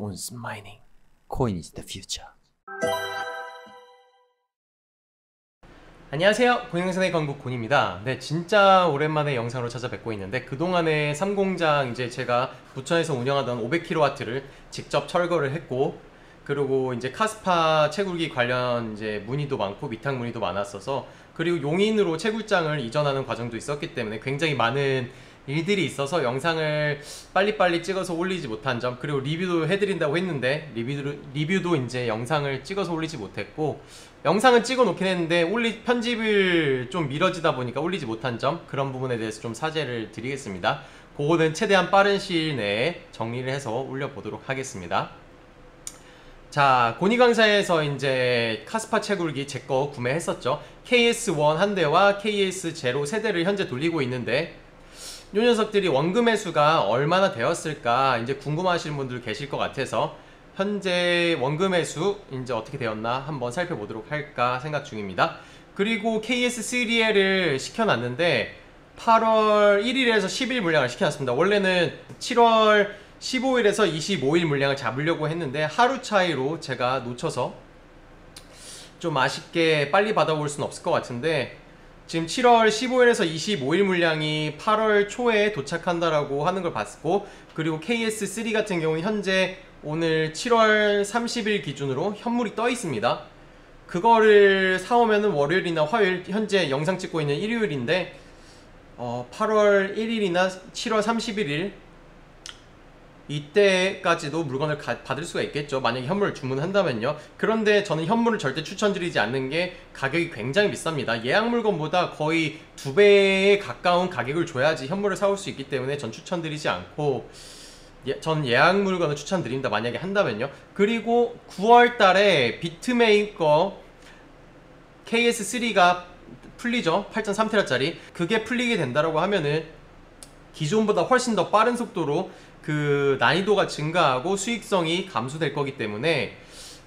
Goons mining. Coin is the future. 안녕하세요. 공영선의 건국곤입니다. 네, 진짜 오랜만에 영상으로 찾아뵙고 있는데 그동안에 3공장 이제 제가 부천에서 운영하던 500kW를 직접 철거를 했고, 그리고 이제 카스파 채굴기 관련 이제 문의도 많고 위탁 문의도 많았어서, 그리고 용인으로 채굴장을 이전하는 과정도 있었기 때문에 굉장히 많은 일들이 있어서 영상을 빨리빨리 찍어서 올리지 못한 점, 그리고 리뷰도 해드린다고 했는데 리뷰도 이제 영상을 찍어서 올리지 못했고, 영상은 찍어 놓긴 했는데 편집을 좀 미뤄지다 보니까 올리지 못한 점, 그런 부분에 대해서 좀 사죄를 드리겠습니다. 그거는 최대한 빠른 시일 내에 정리를 해서 올려보도록 하겠습니다. 자, 고니강사에서 이제 카스파 채굴기 제 거 구매했었죠. KS1 한 대와 KS0 세 대를 현재 돌리고 있는데, 요 녀석들이 원금 회수가 얼마나 되었을까 이제 궁금하시는 분들 계실 것 같아서 현재 원금 회수 이제 어떻게 되었나 한번 살펴보도록 할까 생각 중입니다. 그리고 KS3L을 시켜놨는데 8월 1일에서 10일 물량을 시켜놨습니다. 원래는 7월 15일에서 25일 물량을 잡으려고 했는데 하루 차이로 제가 놓쳐서 좀 아쉽게 빨리 받아볼 수는 없을 것 같은데, 지금 7월 15일에서 25일 물량이 8월 초에 도착한다라고 하는 걸 봤고, 그리고 KS3 같은 경우는 현재 오늘 7월 30일 기준으로 현물이 떠 있습니다. 그거를 사오면은 월요일이나 화요일, 현재 영상 찍고 있는 일요일인데 8월 1일이나 7월 31일 이때까지도 물건을 받을 수가 있겠죠, 만약에 현물을 주문한다면요. 그런데 저는 현물을 절대 추천드리지 않는 게 가격이 굉장히 비쌉니다. 예약 물건보다 거의 2배에 가까운 가격을 줘야지 현물을 사올 수 있기 때문에 전 추천드리지 않고, 전 예약 물건을 추천드립니다, 만약에 한다면요. 그리고 9월달에 비트메이커 KS3가 풀리죠. 8.3TB짜리 그게 풀리게 된다라고 하면은 기존보다 훨씬 더 빠른 속도로 그 난이도가 증가하고 수익성이 감소될 거기 때문에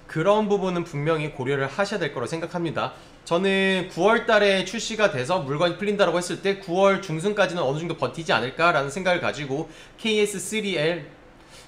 그런 부분은 분명히 고려를 하셔야 될 거라고 생각합니다. 저는 9월 달에 출시가 돼서 물건이 풀린다고 했을 때 9월 중순까지는 어느 정도 버티지 않을까라는 생각을 가지고 KS3L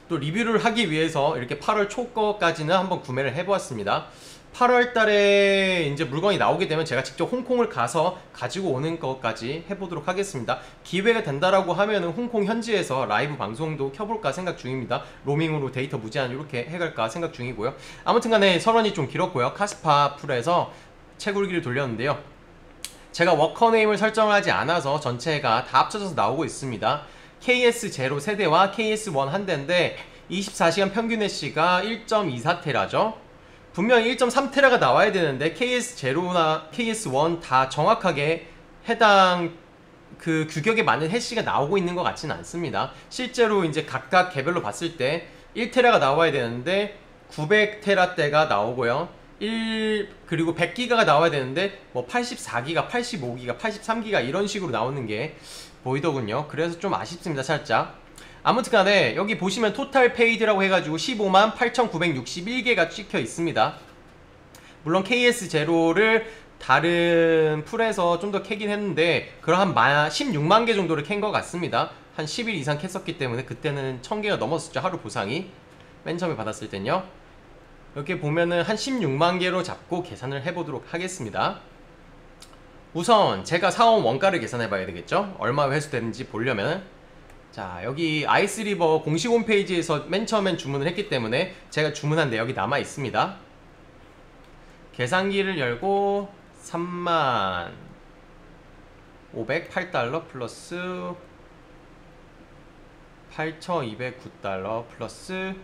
또 리뷰를 하기 위해서 이렇게 8월 초 거까지는 한번 구매를 해보았습니다. 8월 달에 이제 물건이 나오게 되면 제가 직접 홍콩을 가서 가지고 오는 것까지 해보도록 하겠습니다. 기회가 된다라고 하면은 홍콩 현지에서 라이브 방송도 켜볼까 생각 중입니다. 로밍으로 데이터 무제한 이렇게 해갈까 생각 중이고요. 아무튼 간에 설원이 좀 길었고요. 카스파 풀에서 채굴기를 돌렸는데요. 제가 워커네임을 설정하지 않아서 전체가 다 합쳐져서 나오고 있습니다. KS0 세대와 KS1 한 대인데 24시간 평균 해시가 1.24테라죠. 분명히 1.3테라가 나와야 되는데 KS0나 KS1 다 정확하게 해당 그 규격에 맞는 해시가 나오고 있는 것 같지는 않습니다. 실제로 이제 각각 개별로 봤을 때 1테라가 나와야 되는데 900테라대가 나오고요. 그리고 100기가가 나와야 되는데 뭐 84기가, 85기가, 83기가 이런 식으로 나오는 게 보이더군요. 그래서 좀 아쉽습니다, 살짝. 아무튼 간에 여기 보시면 토탈 페이드라고 해가지고 158,961개가 찍혀 있습니다. 물론 KS0를 다른 풀에서 좀 더 캐긴 했는데 그럼 한 16만 개 정도를 캔 것 같습니다. 한 10일 이상 캤었기 때문에 그때는 1000개가 넘었었죠, 하루 보상이. 맨 처음에 받았을 땐요. 이렇게 보면은 한 16만 개로 잡고 계산을 해보도록 하겠습니다. 우선 제가 사온 원가를 계산해 봐야 되겠죠. 얼마 회수되는지 보려면. 자, 여기 아이스리버 공식 홈페이지에서 맨 처음엔 주문을 했기 때문에 제가 주문한 내역이 남아 있습니다. 계산기를 열고 3508달러 플러스 8209달러 플러스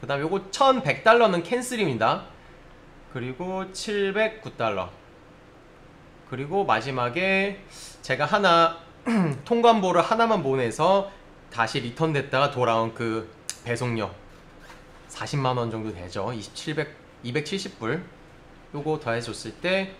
그 다음 요거 1100달러는 캔슬입니다. 그리고 709달러, 그리고 마지막에 제가 하나 통관보를 하나만 보내서 다시 리턴됐다가 돌아온 그 배송료 40만원 정도 되죠. 270불 요거 더해줬을 때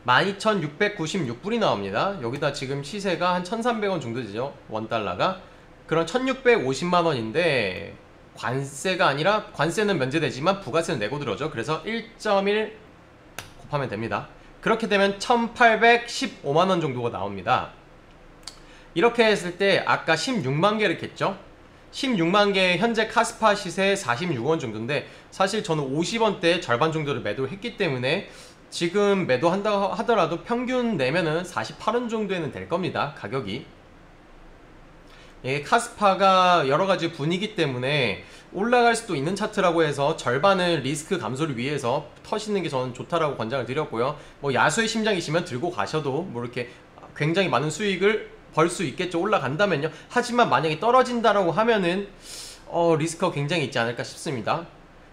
12,696불이 나옵니다. 여기다 지금 시세가 한 1,300원 정도 되죠, 원달러가. 그런 1,650만원인데 관세가 아니라, 관세는 면제되지만 부가세는 내고 들어오죠. 그래서 1.1 곱하면 됩니다. 그렇게 되면 1,815만원 정도가 나옵니다. 이렇게 했을 때 아까 16만 개를 캤죠. 16만 개 현재 카스파 시세 46원 정도인데 사실 저는 50원대 절반 정도를 매도를 했기 때문에 지금 매도한다 하더라도 평균 내면은 48원 정도에는 될 겁니다. 가격이. 예, 카스파가 여러가지 분위기 때문에 올라갈 수도 있는 차트라고 해서 절반은 리스크 감소를 위해서 터시는 게 저는 좋다라고 권장을 드렸고요. 뭐 야수의 심장이시면 들고 가셔도 뭐 이렇게 굉장히 많은 수익을 벌 수 있겠죠. 올라간다면요. 하지만 만약에 떨어진다라고 하면은 리스크가 굉장히 있지 않을까 싶습니다.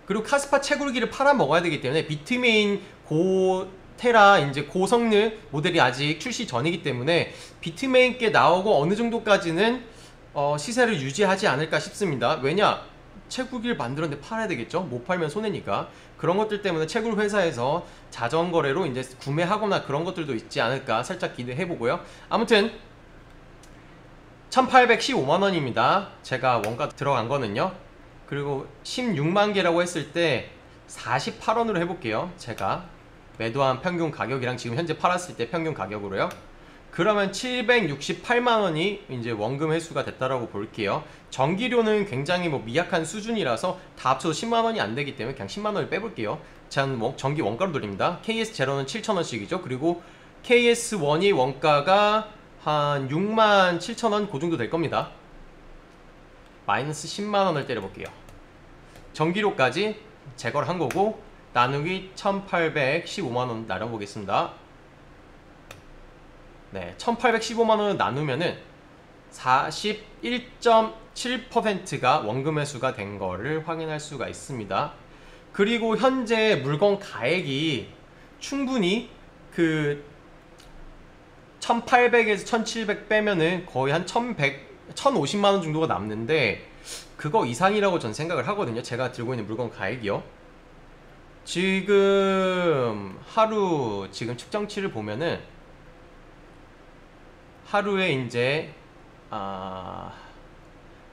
그리고 카스파 채굴기를 팔아 먹어야 되기 때문에 비트메인 고테라 이제 고성능 모델이 아직 출시 전이기 때문에 비트메인께 나오고 어느 정도까지는 시세를 유지하지 않을까 싶습니다. 왜냐? 채굴기를 만들었는데 팔아야 되겠죠? 못 팔면 손해니까. 그런 것들 때문에 채굴 회사에서 자전거래로 이제 구매하거나 그런 것들도 있지 않을까 살짝 기대해보고요. 아무튼 1815만원입니다. 제가 원가 들어간 거는요. 그리고 16만 개라고 했을 때 48원으로 해볼게요. 제가 매도한 평균 가격이랑 지금 현재 팔았을 때 평균 가격으로요. 그러면 768만원이 이제 원금 회수가 됐다라고 볼게요. 전기료는 굉장히 뭐 미약한 수준이라서 다 합쳐도 10만원이 안 되기 때문에 그냥 10만원을 빼볼게요. 전 전기 원가로 돌립니다. KS0는 7,000원씩이죠. 그리고 KS1이 원가가 한 67,000원 그 정도 될 겁니다. 마이너스 10만원을 때려볼게요. 전기료까지 제거를 한 거고 나누기 1815만원 나눠보겠습니다. 네, 1815만원을 나누면은 41.7%가 원금 회수가 된 거를 확인할 수가 있습니다. 그리고 현재 물건 가액이 충분히 그 1800에서 1700 빼면은 거의 한 1150만원 정도가 남는데 그거 이상이라고 전 생각을 하거든요. 제가 들고 있는 물건 가액이요. 지금 하루 지금 측정치를 보면은 하루에 이제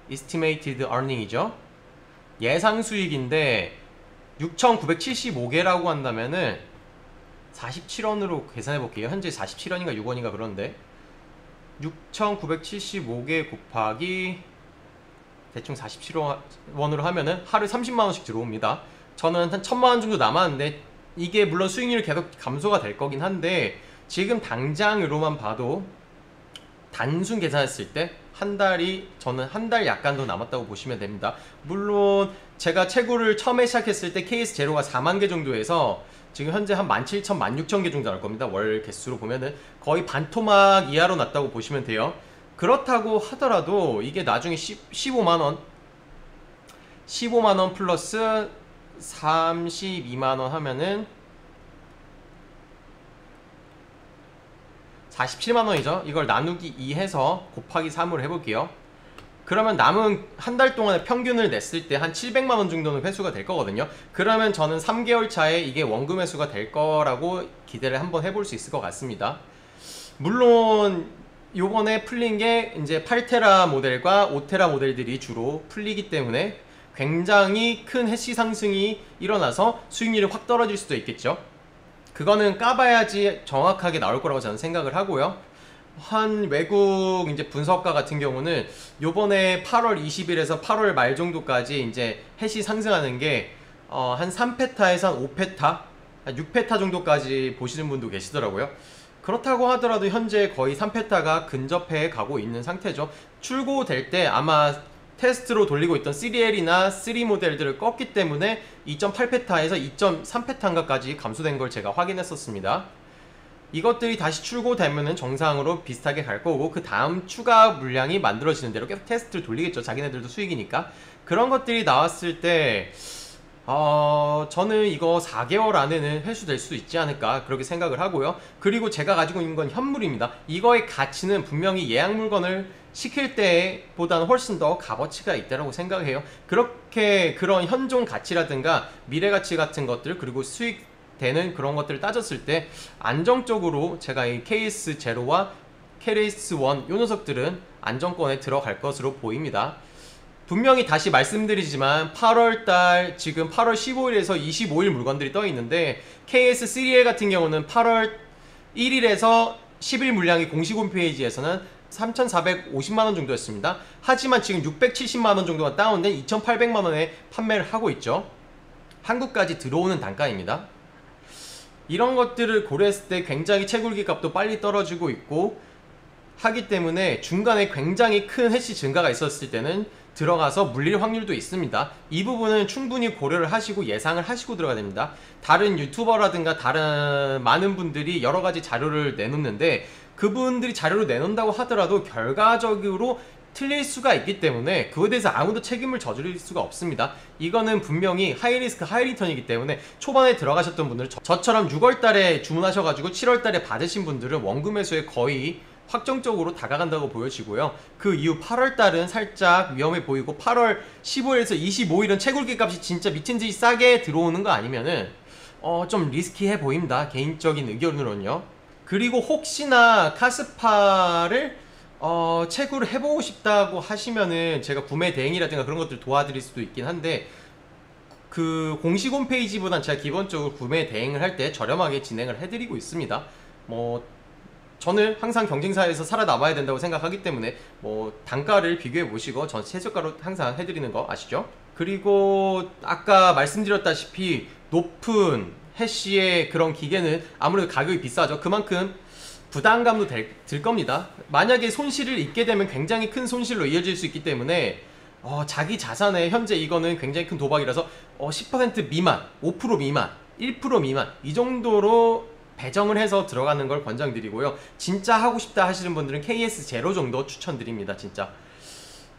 estimated earning이죠. 예상 수익인데 6,975개라고 한다면은 47원으로 계산해 볼게요. 현재 47원인가 6원인가 그런데 6,975개 곱하기 대충 47원으로 하면은 하루에 30만원씩 들어옵니다. 저는 한 1000만원 정도 남았는데 이게 물론 수익률이 계속 감소가 될 거긴 한데 지금 당장으로만 봐도 단순 계산했을 때 한 달이 저는 한 달 약간 더 남았다고 보시면 됩니다. 물론 제가 채굴을 처음에 시작했을 때 KS0가 4만 개 정도에서 지금 현재 한 17,000, 16,000개 정도 나올 겁니다. 월 개수로 보면은 거의 반토막 이하로 났다고 보시면 돼요. 그렇다고 하더라도 이게 나중에 15만원 15만원 플러스 32만원 하면은 47만원이죠. 이걸 나누기 2 해서 곱하기 3으로 해볼게요. 그러면 남은 한 달 동안의 평균을 냈을 때 한 700만원 정도는 회수가 될 거거든요. 그러면 저는 3개월 차에 이게 원금 회수가 될 거라고 기대를 한번 해볼 수 있을 것 같습니다. 물론 요번에 풀린 게 이제 8테라 모델과 5테라 모델들이 주로 풀리기 때문에 굉장히 큰 해시 상승이 일어나서 수익률이 확 떨어질 수도 있겠죠. 그거는 까봐야지 정확하게 나올 거라고 저는 생각을 하고요. 한 외국 이제 분석가 같은 경우는 요번에 8월 20일에서 8월 말 정도까지 이제 해시 상승하는 게 한 3페타에서 한 5페타, 한 6페타 정도까지 보시는 분도 계시더라고요. 그렇다고 하더라도 현재 거의 3페타가 근접해 가고 있는 상태죠. 출고될 때 아마 테스트로 돌리고 있던 3L이나 3 모델들을 껐기 때문에 2.8페타에서 2.3페타인가까지 감소된 걸 제가 확인했었습니다. 이것들이 다시 출고되면은 정상으로 비슷하게 갈 거고 그 다음 추가 물량이 만들어지는 대로 계속 테스트를 돌리겠죠. 자기네들도 수익이니까. 그런 것들이 나왔을 때 저는 이거 4개월 안에는 회수될 수 있지 않을까 그렇게 생각을 하고요. 그리고 제가 가지고 있는 건 현물입니다. 이거의 가치는 분명히 예약 물건을 시킬 때보다는 훨씬 더 값어치가 있다고 생각해요. 그렇게 그런 현존 가치라든가 미래 가치 같은 것들 그리고 수익 되는 그런 것들을 따졌을 때 안정적으로 제가 이 KS0와 KS1 요 녀석들은 안정권에 들어갈 것으로 보입니다. 분명히 다시 말씀드리지만 8월달 지금 8월 15일에서 25일 물건들이 떠 있는데 KS3L 같은 경우는 8월 1일에서 10일 물량이 공식 홈페이지에서는 3,450만원 정도였습니다. 하지만 지금 670만원 정도가 다운된 2,800만원에 판매를 하고 있죠. 한국까지 들어오는 단가입니다. 이런 것들을 고려했을 때 굉장히 채굴기 값도 빨리 떨어지고 있고 하기 때문에 중간에 굉장히 큰 해시 증가가 있었을 때는 들어가서 물릴 확률도 있습니다. 이 부분은 충분히 고려를 하시고 예상을 하시고 들어가야 됩니다. 다른 유튜버라든가 다른 많은 분들이 여러가지 자료를 내놓는데 그분들이 자료를 내놓는다고 하더라도 결과적으로 틀릴 수가 있기 때문에 그거에 대해서 아무도 책임을 져줄 수가 없습니다. 이거는 분명히 하이리스크 하이리턴이기 때문에 초반에 들어가셨던 분들은 저처럼 6월달에 주문하셔가지고 7월달에 받으신 분들은 원금 매수에 거의 확정적으로 다가간다고 보여지고요. 그 이후 8월달은 살짝 위험해 보이고 8월 15일에서 25일은 채굴기 값이 진짜 미친듯이 싸게 들어오는 거 아니면은 좀 리스키해 보입니다. 개인적인 의견으로는요. 그리고 혹시나 카스파를 채굴을 해보고 싶다고 하시면은 제가 구매 대행이라든가 그런 것들 도와드릴 수도 있긴 한데 그 공식 홈페이지보단 제가 기본적으로 구매 대행을 할 때 저렴하게 진행을 해드리고 있습니다. 저는 항상 경쟁사에서 살아남아야 된다고 생각하기 때문에 단가를 비교해 보시고 전 최저가로 항상 해드리는 거 아시죠? 그리고 아까 말씀드렸다시피 높은 해시의 그런 기계는 아무래도 가격이 비싸죠. 그만큼 부담감도 들 겁니다. 만약에 손실을 입게 되면 굉장히 큰 손실로 이어질 수 있기 때문에 자기 자산에 현재 이거는 굉장히 큰 도박이라서 10% 미만, 5% 미만, 1% 미만 이 정도로 배정을 해서 들어가는 걸 권장드리고요. 진짜 하고 싶다 하시는 분들은 KS0 정도 추천드립니다. 진짜.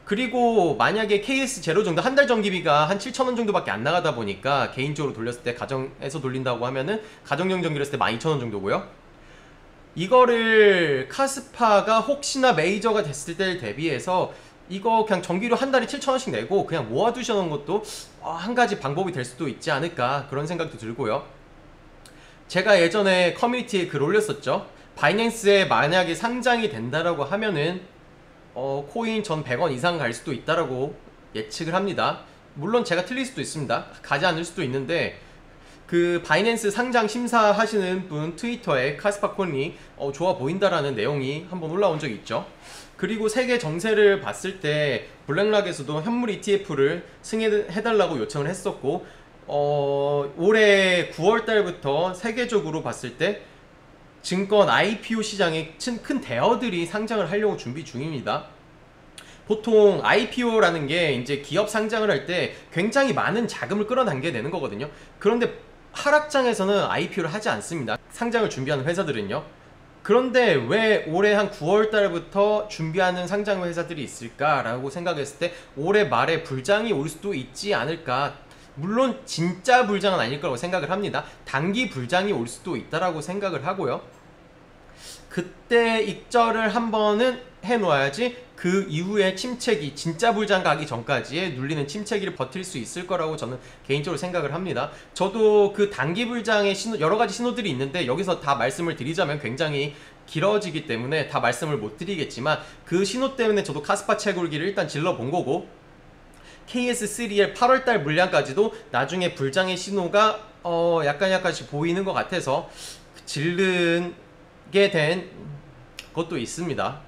그리고 만약에 KS0 정도 한 달 전기비가 한 7,000원 정도밖에 안 나가다 보니까 개인적으로 돌렸을 때 가정에서 돌린다고 하면은 가정용 전기를 했을 때 12,000원 정도고요. 이거를 카스파가 혹시나 메이저가 됐을 때를 대비해서 이거 그냥 전기료 한 달에 7,000원씩 내고 그냥 모아두셔 놓은 것도 한 가지 방법이 될 수도 있지 않을까 그런 생각도 들고요. 제가 예전에 커뮤니티에 글 올렸었죠. 바이낸스에 만약에 상장이 된다라고 하면은 코인 전 100원 이상 갈 수도 있다라고 예측을 합니다. 물론 제가 틀릴 수도 있습니다. 가지 않을 수도 있는데 그 바이낸스 상장 심사하시는 분 트위터에 카스파 코인이 좋아 보인다라는 내용이 한번 올라온 적이 있죠. 그리고 세계 정세를 봤을 때 블랙락에서도 현물 ETF를 승인해달라고 요청을 했었고 올해 9월달부터 세계적으로 봤을 때 증권 IPO 시장에 큰 대어들이 상장을 하려고 준비 중입니다. 보통 IPO라는 게 이제 기업 상장을 할 때 굉장히 많은 자금을 끌어당겨야 되는 거거든요. 그런데 하락장에서는 IPO를 하지 않습니다. 상장을 준비하는 회사들은요. 그런데 왜 올해 한 9월달부터 준비하는 상장 회사들이 있을까라고 생각했을 때 올해 말에 불장이 올 수도 있지 않을까. 물론 진짜 불장은 아닐 거라고 생각을 합니다. 단기 불장이 올 수도 있다라고 생각을 하고요. 그때 익절을 한 번은 해놓아야지 그 이후에 침체기, 진짜 불장 가기 전까지의 눌리는 침체기를 버틸 수 있을 거라고 저는 개인적으로 생각을 합니다. 저도 그 단기 불장의 여러가지 신호들이 있는데 여기서 다 말씀을 드리자면 굉장히 길어지기 때문에 다 말씀을 못 드리겠지만 그 신호 때문에 저도 카스파 채굴기를 일단 질러본 거고 KS3의 8월달 물량까지도 나중에 불장의 신호가 약간씩 보이는 것 같아서 질르게 된 것도 있습니다.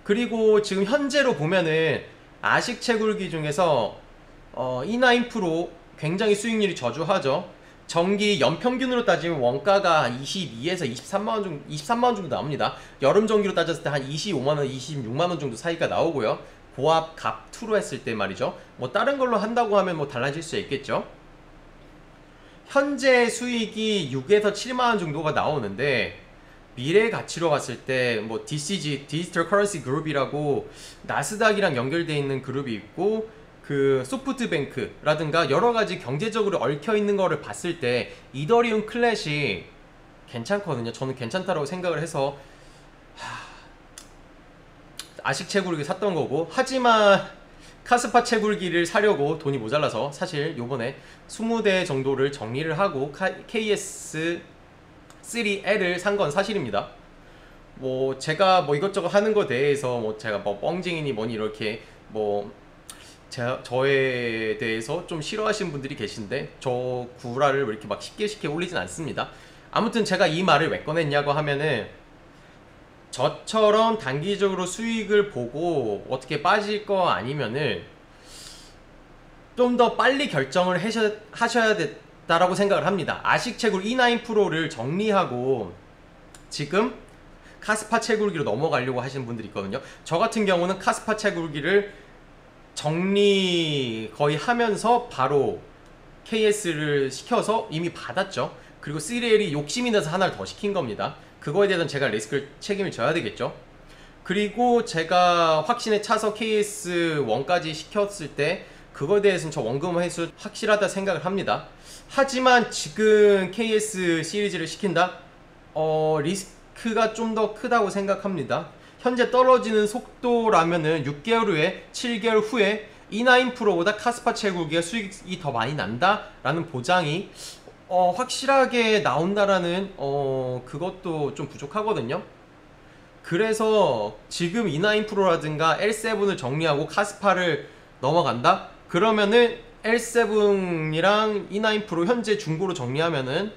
그리고 지금 현재로 보면은 아식 채굴기 중에서 E9 프로 굉장히 수익률이 저조하죠. 전기 연평균으로 따지면 원가가 한 22에서 23만원 정도, 23만원 정도 나옵니다. 여름 전기로 따졌을 때 한 25만원, 26만원 정도 사이가 나오고요. 고압 갑 2로 했을 때 말이죠. 다른 걸로 한다고 하면 달라질 수 있겠죠. 현재 수익이 6에서 7만원 정도가 나오는데 미래 가치로 갔을 때 DCG, 디지털 커런시 그룹이라고 나스닥이랑 연결되어 있는 그룹이 있고 그 소프트뱅크라든가 여러가지 경제적으로 얽혀있는 거를 봤을 때 이더리움 클래시 괜찮거든요. 저는 괜찮다라고 생각을 해서 아식 채굴기 샀던 거고, 하지만 카스파 채굴기를 사려고 돈이 모자라서 사실 요번에 20대 정도를 정리를 하고 KS3L을 산 건 사실입니다. 제가 이것저것 하는 거 대해서 제가 뻥쟁이니 뭐니 이렇게 저에 대해서 좀 싫어하시는 분들이 계신데 저 구라를 왜 이렇게 쉽게 올리진 않습니다. 아무튼 제가 이 말을 왜 꺼냈냐고 하면은 저처럼 단기적으로 수익을 보고 어떻게 빠질 거 아니면은 좀 더 빨리 결정을 하셔야 됐다라고 생각을 합니다. 아식 채굴 E9 프로를 정리하고 지금 카스파 채굴기로 넘어가려고 하시는 분들이 있거든요. 저 같은 경우는 카스파 채굴기를 정리 거의 하면서 바로 KS를 시켜서 이미 받았죠. 그리고 3L이 욕심이 나서 하나를 더 시킨 겁니다. 그거에 대해서는 제가 리스크를 책임을 져야 되겠죠. 그리고 제가 확신에 차서 KS1까지 시켰을 때 그거에 대해서는 저 원금 회수 확실하다 생각을 합니다. 하지만 지금 KS 시리즈를 시킨다? 리스크가 좀 더 크다고 생각합니다. 현재 떨어지는 속도라면은 6개월 후에 7개월 후에 E9 프로보다 카스파 채굴기가 수익이 더 많이 난다 라는 보장이 확실하게 나온다라는 그것도 좀 부족하거든요. 그래서 지금 E9 프로라든가 L7을 정리하고 카스파를 넘어간다? 그러면은 L7이랑 E9 프로 현재 중고로 정리하면은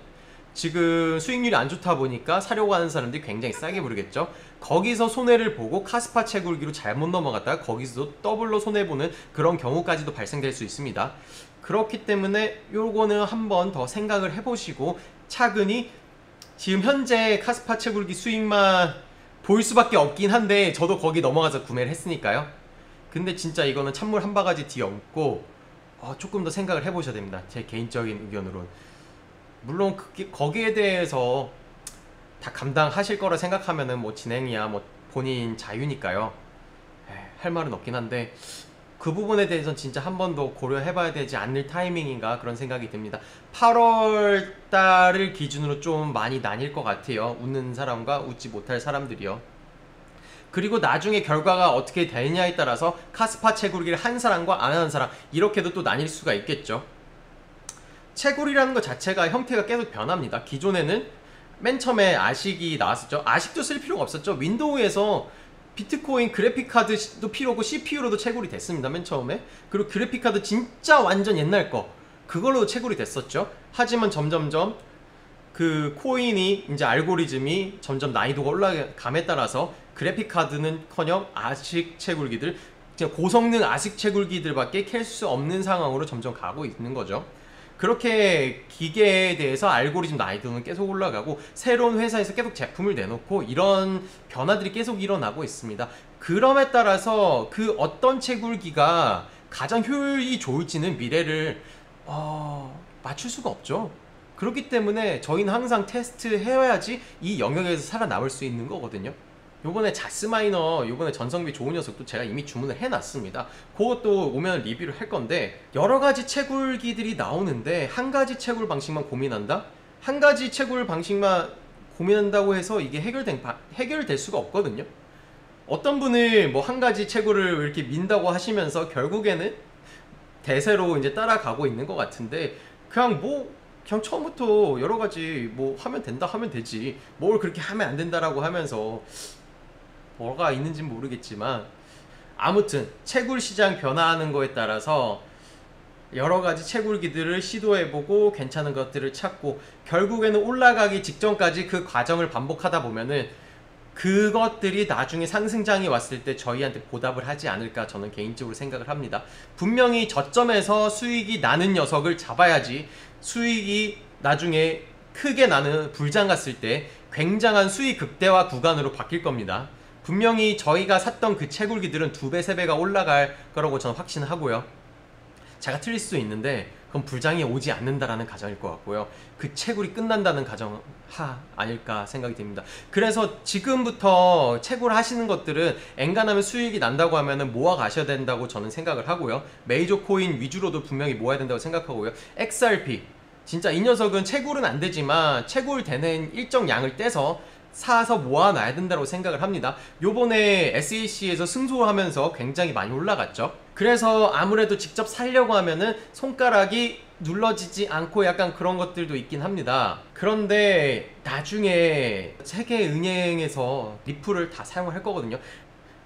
지금 수익률이 안 좋다 보니까 사려고 하는 사람들이 굉장히 싸게 부르겠죠. 거기서 손해를 보고 카스파 채굴기로 잘못 넘어갔다가 거기서 더블로 손해보는 그런 경우까지도 발생될 수 있습니다. 그렇기 때문에 요거는 한번 더 생각을 해보시고 차근히 지금 현재 카스파 채굴기 수익만 보일 수밖에 없긴 한데 저도 거기 넘어가서 구매를 했으니까요. 근데 진짜 이거는 찬물 한 바가지 뒤엎고 조금 더 생각을 해보셔야 됩니다. 제 개인적인 의견으로는. 물론 거기에 대해서 다 감당하실 거라 생각하면은 뭐 진행이야 뭐 본인 자유니까요. 할 말은 없긴 한데 그 부분에 대해서는 진짜 한 번 더 고려해봐야 되지 않을 타이밍인가 그런 생각이 듭니다. 8월 달을 기준으로 좀 많이 나뉠 것 같아요. 웃는 사람과 웃지 못할 사람들이요. 그리고 나중에 결과가 어떻게 되느냐에 따라서 카스파 채굴기를 한 사람과 안 하는 사람 이렇게도 또 나뉠 수가 있겠죠. 채굴이라는 것 자체가 형태가 계속 변합니다. 기존에는 맨 처음에 아식이 나왔었죠. 아식도 쓸 필요가 없었죠. 윈도우에서 비트코인 그래픽카드도 필요고 CPU로도 채굴이 됐습니다. 맨 처음에. 그리고 그래픽카드 진짜 완전 옛날 거 그걸로도 채굴이 됐었죠. 하지만 점점점 그 코인이 이제 알고리즘이 점점 난이도가 올라감에 따라서 그래픽카드는커녕 아식 채굴기들 고성능 아식 채굴기들밖에 캘 수 없는 상황으로 점점 가고 있는 거죠. 그렇게 기계에 대해서 알고리즘 난이도는 계속 올라가고 새로운 회사에서 계속 제품을 내놓고 이런 변화들이 계속 일어나고 있습니다. 그럼에 따라서 그 어떤 채굴기가 가장 효율이 좋을지는 미래를 맞출 수가 없죠. 그렇기 때문에 저희는 항상 테스트 해야지 이 영역에서 살아남을 수 있는 거거든요. 요번에 자스마이너 요번에 전성비 좋은 녀석도 제가 이미 주문을 해놨습니다. 그것도 오면 리뷰를 할 건데 여러가지 채굴기들이 나오는데 한 가지 채굴 방식만 고민한다? 한 가지 채굴 방식만 고민한다고 해서 이게 해결될 수가 없거든요. 어떤 분을 뭐 한 가지 채굴을 이렇게 민다고 하시면서 결국에는 대세로 이제 따라가고 있는 것 같은데 그냥 처음부터 여러 가지 뭐 하면 된다 하면 되지 뭘 그렇게 하면 안 된다라고 하면서 뭐가 있는지는 모르겠지만 아무튼 채굴 시장 변화하는 거에 따라서 여러 가지 채굴기들을 시도해보고 괜찮은 것들을 찾고 결국에는 올라가기 직전까지 그 과정을 반복하다 보면은 그것들이 나중에 상승장이 왔을 때 저희한테 보답을 하지 않을까 저는 개인적으로 생각을 합니다. 분명히 저점에서 수익이 나는 녀석을 잡아야지 수익이 나중에 크게 나는 불장 갔을 때 굉장한 수익 극대화 구간으로 바뀔 겁니다. 분명히 저희가 샀던 그 채굴기들은 2배, 3배가 올라갈 거라고 저는 확신하고요. 제가 틀릴 수도 있는데 그건 불장이 오지 않는다라는 가정일 것 같고요. 그 채굴이 끝난다는 가정 아닐까 생각이 듭니다. 그래서 지금부터 채굴 하시는 것들은 엔간하면 수익이 난다고 하면은 모아 가셔야 된다고 저는 생각을 하고요. 메이저 코인 위주로도 분명히 모아야 된다고 생각하고요. XRP 진짜 이 녀석은 채굴은 안 되지만 채굴되는 일정 양을 떼서 사서 모아놔야 된다고 생각을 합니다. 요번에 SEC에서 승소하면서 굉장히 많이 올라갔죠. 그래서 아무래도 직접 살려고 하면은 손가락이 눌러지지 않고 약간 그런 것들도 있긴 합니다. 그런데 나중에 세계은행에서 리플을 다 사용할 거거든요.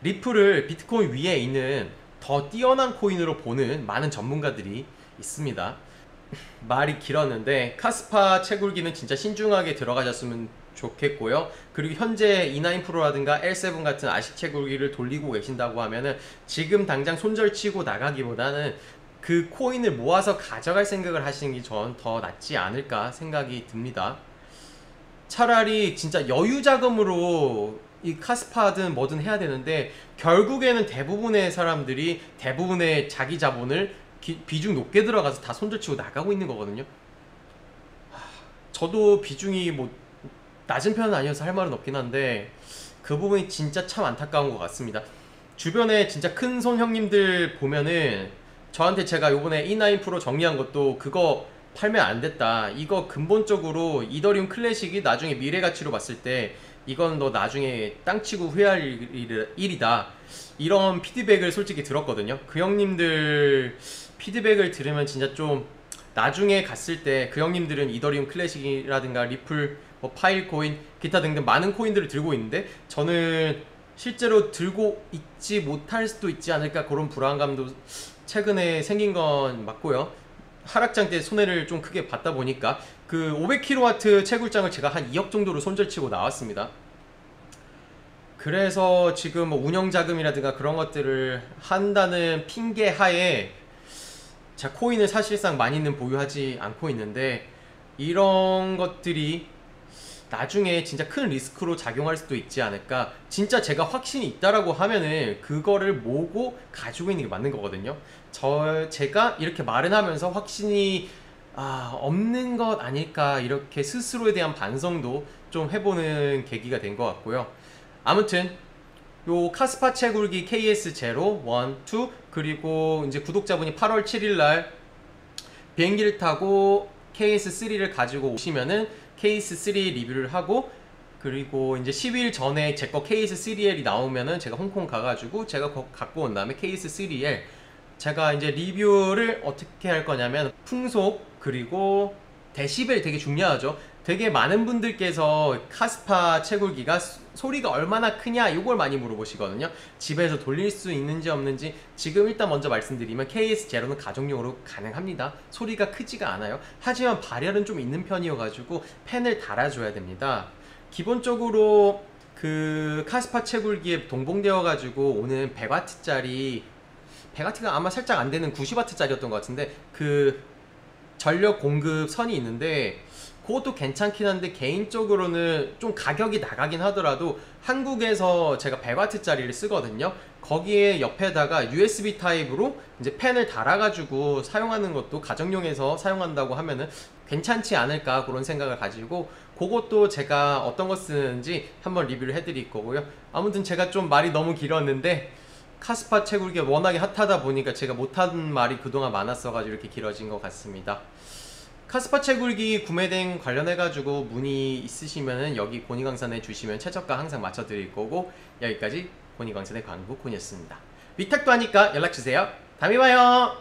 리플을 비트코인 위에 있는 더 뛰어난 코인으로 보는 많은 전문가들이 있습니다. 말이 길었는데 카스파 채굴기는 진짜 신중하게 들어가셨으면 좋겠고요. 그리고 현재 E9 프로라든가 L7 같은 아식 채굴기를 돌리고 계신다고 하면은 지금 당장 손절치고 나가기보다는 그 코인을 모아서 가져갈 생각을 하시는 게 전 더 낫지 않을까 생각이 듭니다. 차라리 진짜 여유 자금으로 이 카스파든 뭐든 해야 되는데 결국에는 대부분의 사람들이 대부분의 자기 자본을 비중 높게 들어가서 다 손절치고 나가고 있는 거거든요. 저도 비중이 뭐 낮은 편은 아니어서 할 말은 없긴 한데 그 부분이 진짜 참 안타까운 것 같습니다. 주변에 진짜 큰 손 형님들 보면은 저한테 제가 요번에 E9 프로 정리한 것도 그거 팔면 안 됐다, 이거 근본적으로 이더리움 클래식이 나중에 미래 가치로 봤을 때 이건 너 나중에 땅치고 후회할 일이다, 이런 피드백을 솔직히 들었거든요. 그 형님들 피드백을 들으면 진짜 좀 나중에 갔을 때 그 형님들은 이더리움 클래식이라든가 리플, 뭐 파일코인, 기타 등등 많은 코인들을 들고 있는데 저는 실제로 들고 있지 못할 수도 있지 않을까, 그런 불안감도 최근에 생긴 건 맞고요. 하락장 때 손해를 좀 크게 봤다 보니까 그 500kW 채굴장을 제가 한 2억 정도로 손절치고 나왔습니다. 그래서 지금 뭐 운영자금이라든가 그런 것들을 한다는 핑계 하에 자 코인을 사실상 많이는 보유하지 않고 있는데 이런 것들이 나중에 진짜 큰 리스크로 작용할 수도 있지 않을까. 진짜 제가 확신이 있다라고 하면은 그거를 모으고 가지고 있는 게 맞는 거거든요. 제가 이렇게 말은 하면서 확신이 없는 것 아닐까, 이렇게 스스로에 대한 반성도 좀 해보는 계기가 된 것 같고요. 아무튼 요 카스파 채굴기 KS0, 1, 2 그리고 이제 구독자분이 8월 7일날 비행기를 타고 KS3를 가지고 오시면은 KS3 리뷰를 하고, 그리고 이제 10일 전에 제 거 KS3L이 나오면은 제가 홍콩 가가지고 제가 갖고 온 다음에 KS3L 제가 이제 리뷰를 어떻게 할 거냐면 풍속 그리고 데시벨 되게 중요하죠. 되게 많은 분들께서 카스파 채굴기가 소리가 얼마나 크냐 이걸 많이 물어보시거든요. 집에서 돌릴 수 있는지 없는지 지금 일단 먼저 말씀드리면 KS0는 가정용으로 가능합니다. 소리가 크지가 않아요. 하지만 발열은 좀 있는 편이어가지고 팬을 달아줘야 됩니다. 기본적으로 그 카스파 채굴기에 동봉되어가지고 오는 100W짜리 100W가 아마 살짝 안되는 90W짜리였던 것 같은데 그 전력 공급 선이 있는데 그것도 괜찮긴 한데 개인적으로는 좀 가격이 나가긴 하더라도 한국에서 제가 100W짜리를 쓰거든요. 거기에 옆에다가 USB 타입으로 이제 팬을 달아가지고 사용하는 것도 가정용에서 사용한다고 하면은 괜찮지 않을까, 그런 생각을 가지고 그것도 제가 어떤 거 쓰는지 한번 리뷰를 해드릴 거고요. 아무튼 제가 좀 말이 너무 길었는데 카스파 채굴기가 워낙에 핫하다 보니까 제가 못한 말이 그동안 많았어가지고 이렇게 길어진 것 같습니다. 카스파 채굴기 구매된 관련해가지고 문의 있으시면은 여기 고니광산에 주시면 최저가 항상 맞춰드릴 거고, 여기까지 고니광산의 광부콘이었습니다. 위탁도 하니까 연락주세요. 다음에 봐요.